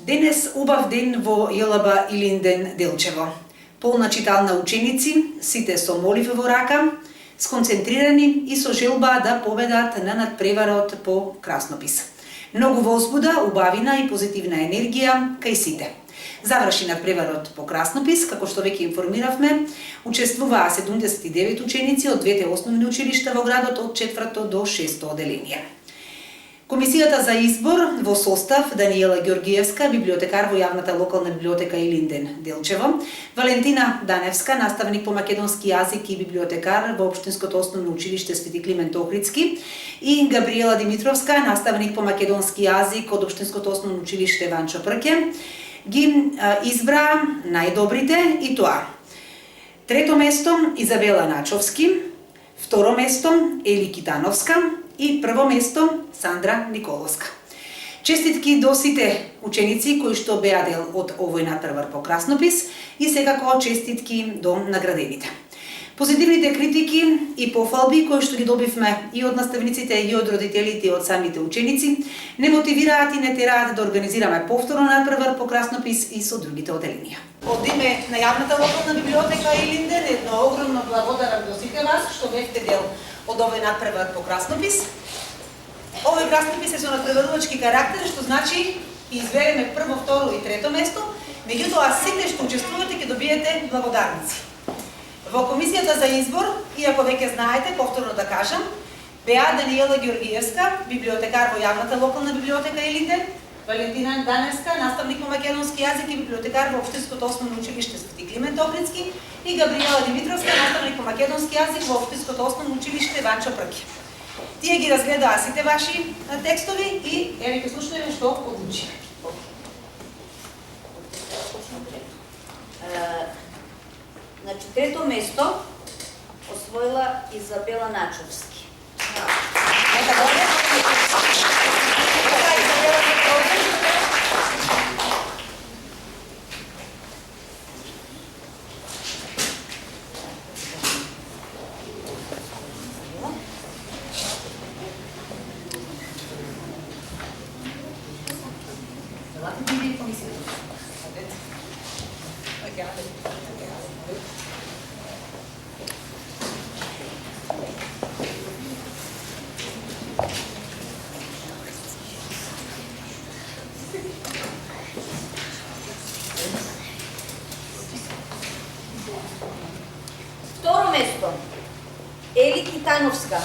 Денес убав ден во ЈЛБ Илинден Делчево. Полна читална ученици, сите со молив во рака, сконцентрирани и со желба да победат на надпреварот по краснопис. Многу возбуда, убавина и позитивна енергија кај сите. Заврши надпреварот по краснопис, како што веќе информиравме, учествуваа 79 ученици од двете основни училишта во градот од 4 до 6 оделение. Комисијата за избор во состав Даниела Ѓоргиевска, библиотекар во јавната локална библиотека Илинден Делчево, Валентина Даневска, наставник по македонски јазик и библиотекар во Општинското основно училиште Свети Климент Охридски, и Габриела Димитровска, наставник по македонски јазик од Општинското основно училиште Ванчо Прке, ги избра најдобрите и тоа. Трето место Изабела Начовски, второ место Ели Китановска и прво место Сандра Николовска. Честитки до сите ученици кои што беа дел од овој надпревар по краснопис и секако честитки до наградените. Позитивните критики и пофалби кои што ги добивме и од наставниците, и од родителите, и од самите ученици, не мотивираат и не тераат да организираме повторно надпревар по краснопис и со другите оделенија. Од име на јавната локална библиотека Илинден, едно огромно благодарам до сите вас што бевте дел од овој надпревар по краснопис. Овој краснопис е со надпреварувачки карактер, што значи избереме прво, второ и трето место, меѓутоа сите што учествувате ќе добиете благодарници. Во комисијата за избор, иако веќе знаете, повторно да кажам, беа Даниела Ѓоргиевска, библиотекар во јавната локална библиотека Илинден, Валентина Даневска, наставник по македонски јазик и библиотекар во Општинското основно училиште Свети Климент Охридски, и Габриела Димитровска, наставник по македонски јазик во Општинското основно училиште Ванчо Прке. Тие ги разгледаа сите ваши текстови и еве ќе слушнеме што одлучи. Значи, трето место освоила Изабела Начовски. Второ место Ели Китановска.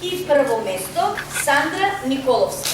И прво место Сандра Николовска.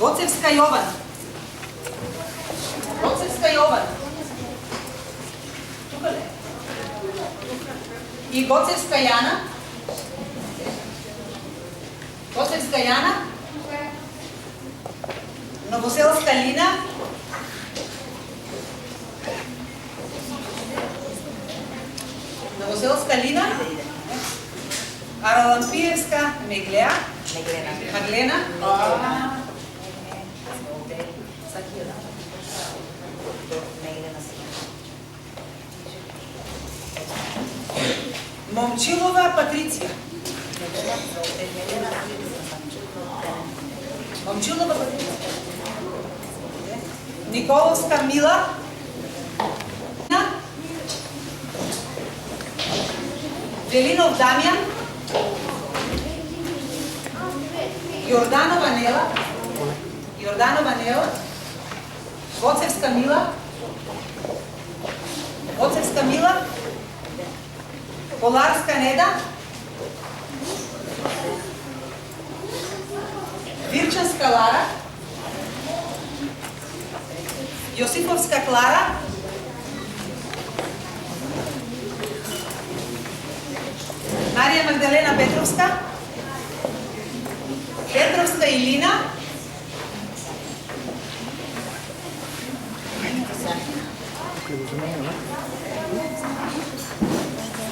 Гоцевска Јован. Гоцевска Јован. Тука ли? И Гоцевска Јана. Гоцевска Јана. Новоселска Лина. Новоселска Лина. Аралампиевска Меглеа. Маглена. Момчилова Патриција. Момчилова Патриција. Николовска Мила. Велинов Дамјан. Јорданова Нела, Гоцевска Мила, Мила, Коларска Неда, Вирчанска Лара, Јосиповска Клара, Марија Магдалена Петровска, Петровска Илина,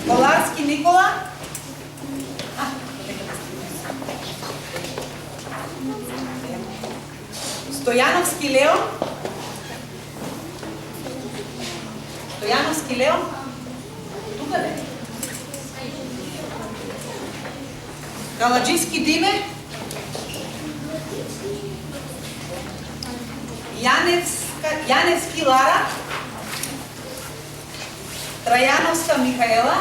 Коларски Никола, Стојановски Леон, тука ли? Каладжиски Диме, Јаневски Лара, Трајановска Михаела,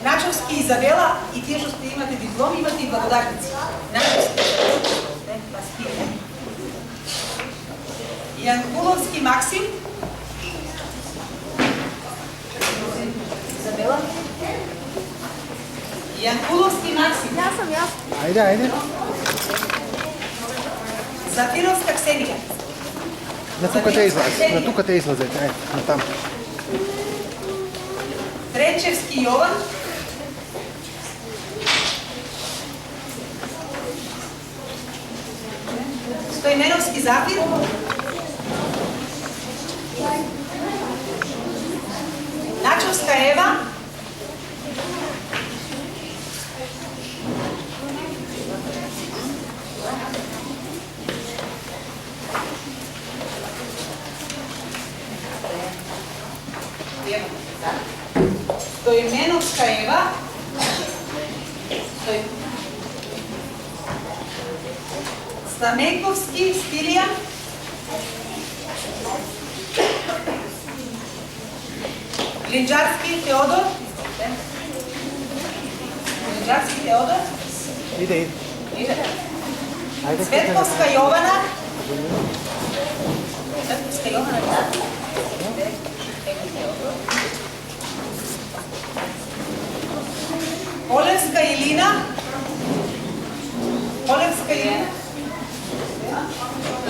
Начовски Изабела, и тие што сте имате дипломи, имате и благодарници. Јанкуловски Максим, Изабела, Јанкуловски Максим. Ајде. Зафировска Ксенија. На тука те излазете, на там. Тречевски Јован, Стојменовски Зафир, Начовска Ева, Стојменовска Ева, Стаменковски Стилија, Глинџарски Теодор, Иде. Цветковска Јована, Олевска Илина,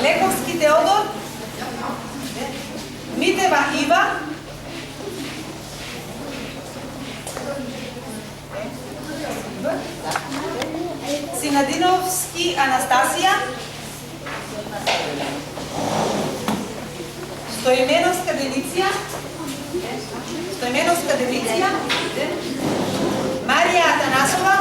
Лековски Теодор, Митева Ива, Синадиновски Анастасија, Стојменовска Деница, Марија Атанасова,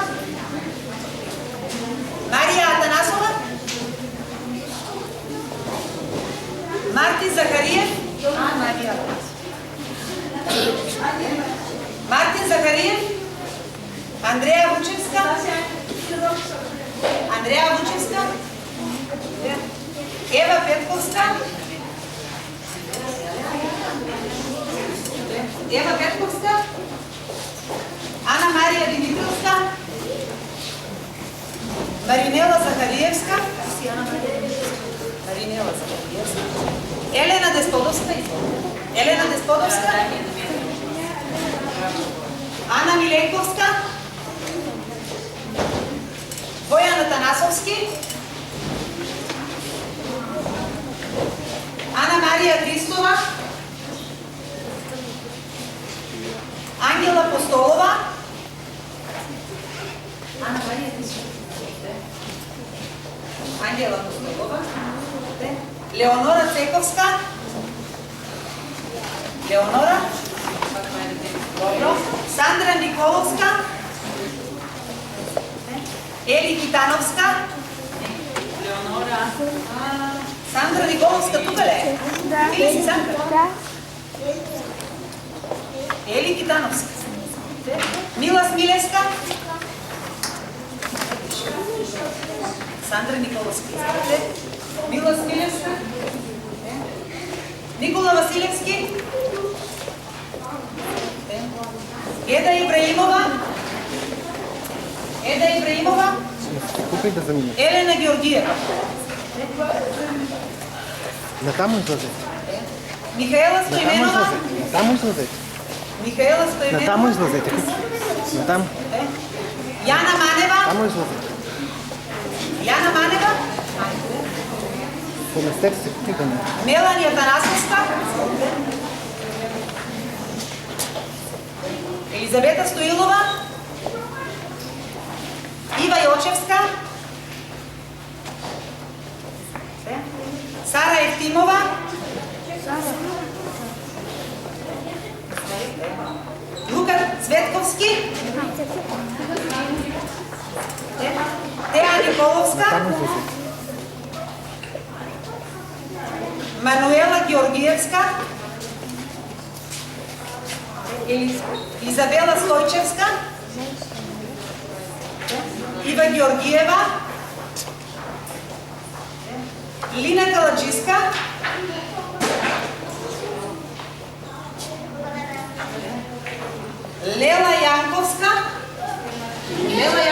Мартин Захариев, Андреја Вучевска, Ева Петковска, Ана Марија Димитровска, Маринела Захариевска, Елена Десподовска, Ана Миленковска, Бојан Атанасовски, Ана Марија Христова, Ангела Постолова, Леонора Цековска, Сандра Николовска, Ели Китановска, Сандра Николовска тука ли? Или си Сандра? Ели Китановска, Мила Смилевска, Сандра Николовска, Мила Смилевска, Никола Василевски, Еда Ибраимова, тук и да заминеш. Елена Георгиева. Натамо излезете. Михаела Натамо Стоименова. излезете. Натамо излезете. Михаела Стоименова. Натамо излезете. Натамо. Јана Манева. Тамо излезете. Јана Манева. Поместете се, питаме. Меланија Танасовска. Елизавета Стоилова. Ива Јочевска. Сара Евтимова. Лука Цветковски. Теа Николовска. Натамо излезете. Мануела Георгиевска. Изабела Стојчевска. Ива Георгиева. Лина Каладжиска. Лела Јанковска. Лела